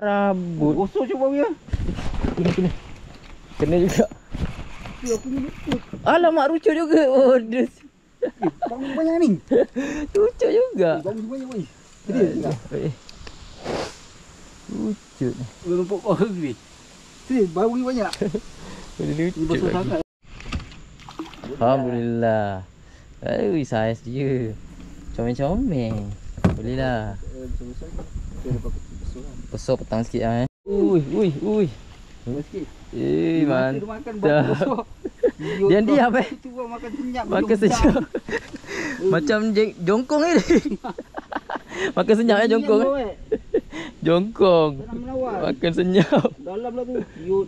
Rabut. Gosok cuba dia. Kena juga. Aku ni lutut. Alamak, rucut juga. Oh, des. Bangun banyak ni. Rucut juga. Bangun banyak weh. Serius tak? Rucut. Boleh nampak kau ni. Serius, bangun banyak. Boleh Ni lucut basuh lagi. sangat. Alhamdulillah. Ui, saiz dia. Comel-comel. Boleh lah. Besar petang sikit lah Ui. Sikit. Mantap. Diam-diam Makan senyap. Makan senyap. Macam jongkong ni. Makan senyap jongkong. Jongkong. Makan senyap. Dalam lah tu. Yut.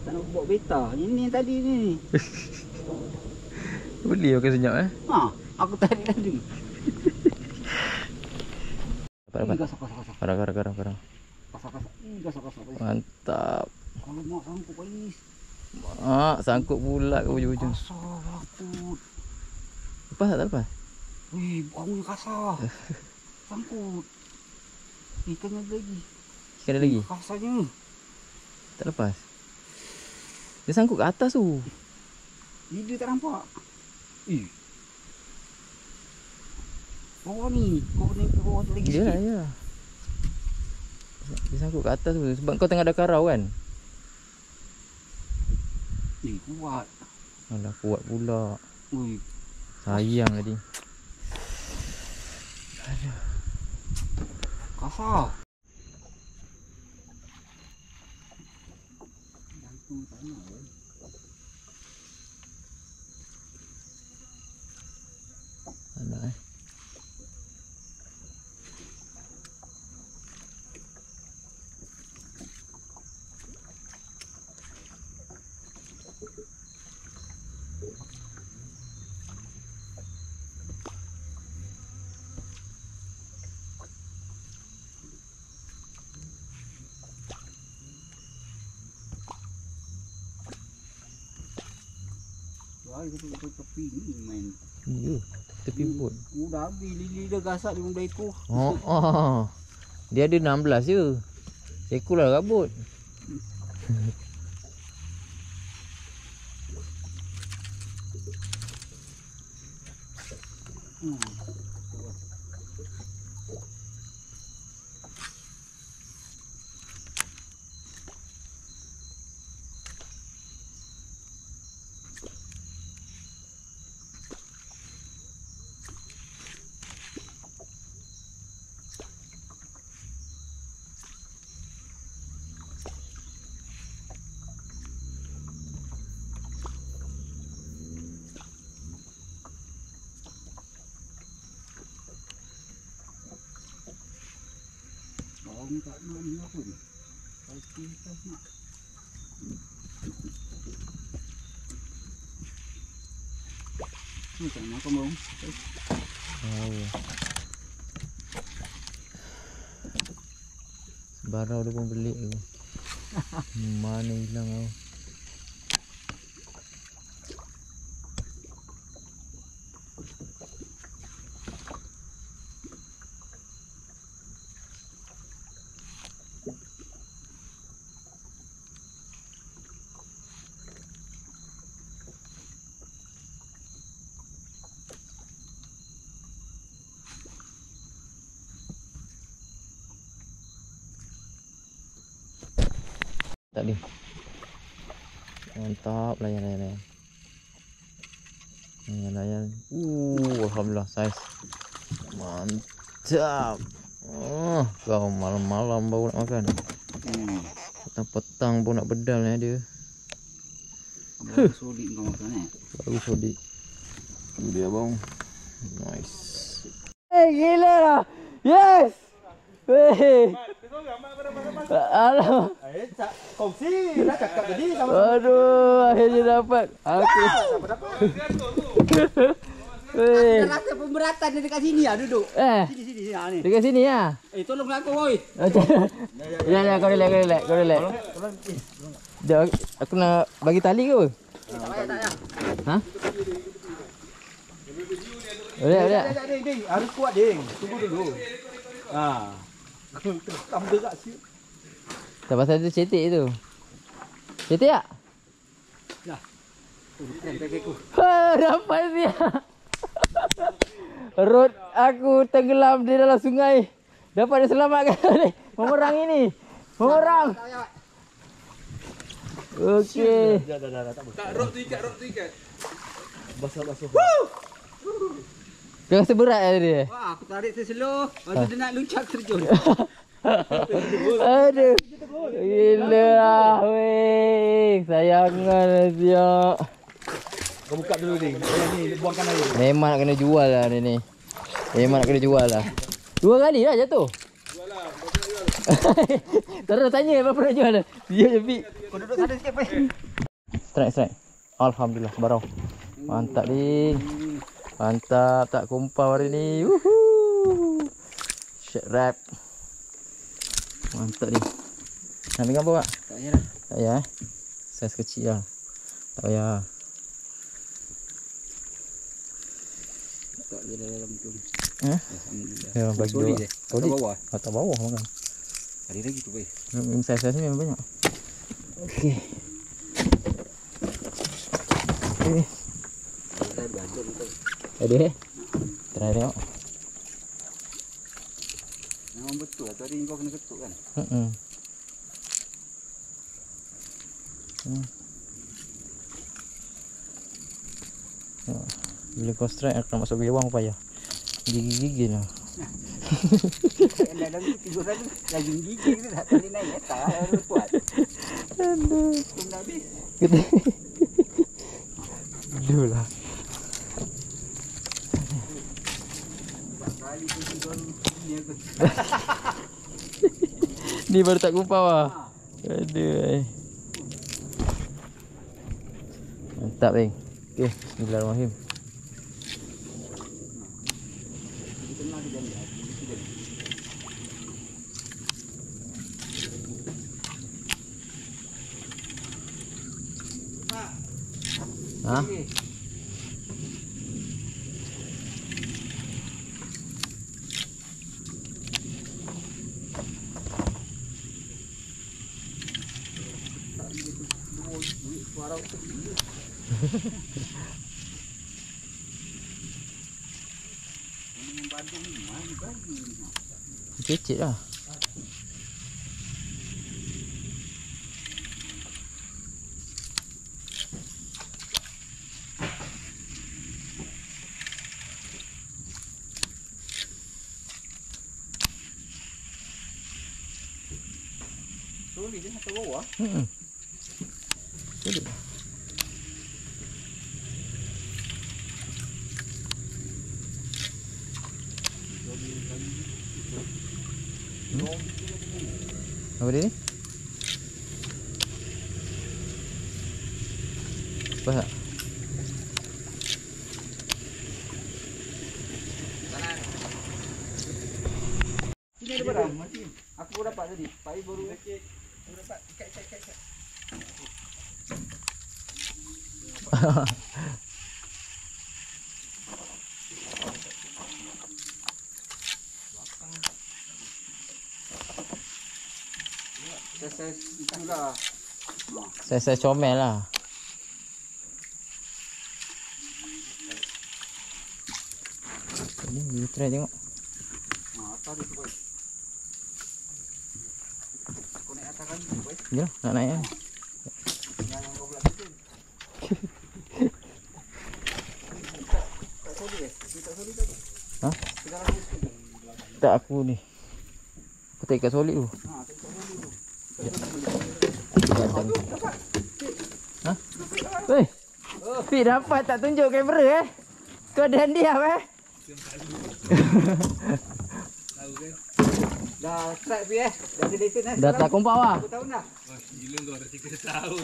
Tak nak bawa beta. Ini tadi ni. Boleh makan senyap Ha, aku tarik tadi. Dapat. Gasak. Garang. Gasak. Mantap. Kalau mak sangkut panis. Sangkut pula ke ujung-ujung. Kasar laput. Lepas tak lepas? Weh, bangun kasar. Sangkut. Ikan ada lagi. Ikan ada lagi? Kasarnya. Tak lepas? Dia sangkut ke atas tu. Dia tak nampak. Bawah ni. Kau kena ke bawah tu lagi sikit. Ya. Dia sangkut ke atas tu. Sebab kau tengah ada karau kan? Kuat. Alah, kuat pula. Ui. Sayang tadi. Kasar. Alah Itu tepi ni main. Ya, tepi bot. Udah habis lili dah gasak 15 ekor. Dia ada 16 je. Ekor lah rabut. Ni tak nak ni apa ni? Pasti tak nak. Ni tak nak kau bang. Sebarau dia pun pelik tu. Mana hilang kau? Tak ni. Mantap, layan. Layan. Alhamdulillah saiz. Mantap. Kau malam-malam baru nak makan. Petang-petang pun nak bedal dia. Baru solid kau makan Baru solid. Ni dia bang. Nice. Gila lah. Yes. Weh. Alah. Kongsi dah cakap tadi sama. Aduh, akhirnya dapat. Okey. Weh. Rasa pemberatan dia dekat sini ah duduk. Sini ni. Dekat sini ya. Tolong aku oi. Ya, kau relax. Dah aku nak bagi tali ke apa? Tak payah. Ha? Boleh. Ding. Harus kuat ding. Tunggu dulu. Ah. Terekam dekat situ. Tak pasal tu cetek tu. Cetek tak? Dah. Keren pakai aku. Ha, dapat dia. Rod aku tenggelam di dalam sungai. Dapat diselamatkan oleh pemerang ini. Pemerang. Okey. Dah tak boleh. Tak, rod tu ikat. Basah-basah. Dia rasa berat lah dia. Wah, aku tarik slow. Lepas tu dia nak luncak terjun. Aduh. Gila lah weh. Sayangan lah siap. Kau buka dulu ni. Ni buangkan air. Memang nak kena jual lah dia ni. Memang nak kena jual lah. 2 kali lah jatuh. Jual lah, berapa nak jual? Terus tanya berapa nak jual lah. Dia je Fik. Kau duduk sana sikit apa? Strike. Alhamdulillah barau. Mantap ni. Mantap tak kumpau hari ni. Woohoo. Shit wrap. Mantap ni. Nak pegang apa, Pak? Tak payah dah. Tak payah Saiz kecil lah. Tak payah. Tak dia dalam tu. Alhamdulillah. Ya, bagi Solid dua. je. Atas bawah. Atas bawah makan. Ada lagi tu baik. Saiz ni memang banyak. Okey. Okey. Saya belajar tu. Ada Try tengok. Memang betul lah. Tadi kau kena ketuk kan? Bila kau strike aku nak masuk gewang pun payah. Gigi-gigi lah. Dalam tu tidur tadi lagi gigi tu tak boleh naik tak harus kuat. Aduh. Belum dah habis. Aduh lah. Kali tu tidur ni aku. Ni baru tak kumpau lah. Aduh. Mantap bang. Okey, bismillahirrahmanirrahim. Ha? Kecil lah. Solid je atas bawah. Solid. Apa dia ni? Apa tak? Sini ada barang. Aku baru dapat tadi. Pai baru. Baru dapat. Ikat. Saya itulah. Saya comel lah. Ni try tengok. Atas tu boy. Kau naik atas kali boy. Ya, nak naik kan. Yang kau belah tu. Tak solid eh? Tak solid tadi. Ha? Kita lagi sikit. Tak aku ni. Aku tak ikat solid tu. Ha, tak solid tu. Datang. Ha? Weh. Fik dapat tak tunjuk kamera eh. Kau dah diam eh. Dah strike pi eh. Dah ada lesen eh. Dah tak kumpau ah. Berapa tahun dah? Gila kau dah 3 tahun.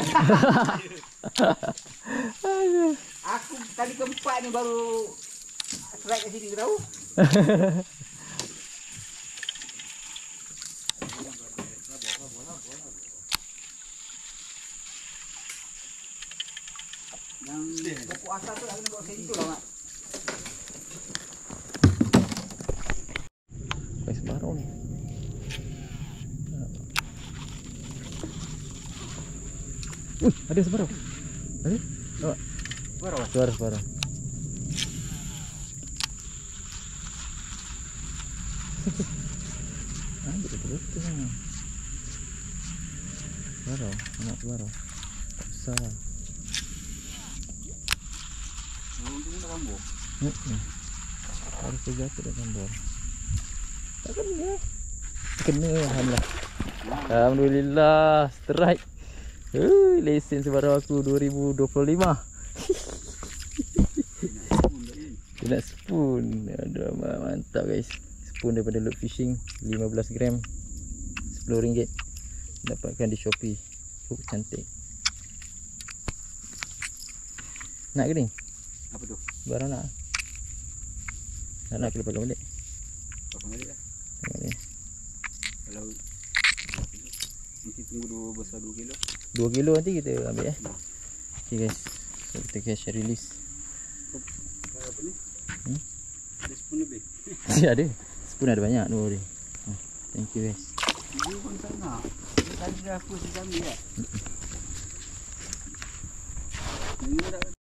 Aku kali keempat ni baru strike kat sini kau tahu. Yang pokok asal tu nak kena bawa sensor lah mak. Baik separuh ni. Ada separuh. Ada? Nampak? Separuh. Betul-betul. Separuh. Nampak separuh. Tak besar lah. Untungnya dah kambuh. Harus terjatuh dah gambar. Tak kena. Kena Alhamdulillah. Alhamdulillah. Strike. Lesen sebarang aku 2025. Dia nak spoon. Aduh, mantap guys. Spoon daripada Loop Fishing 15 gram RM10. Dapatkan di Shopee. Cantik. Nak ke ni? Apa tu? Barang nak. Nak kena pakai balik. Pakai balik lah. Tengok ni. Kalau nanti tunggu besar 2 kilo. 2 kilo nanti kita ambil Okay guys. So kita cash release. Apa ni? Ada spoon lebih. Ada. Spoon ada banyak tu dia. Thank you guys. Dia pun tak nak. Dia tadi dah aku ambil lah. Ini dah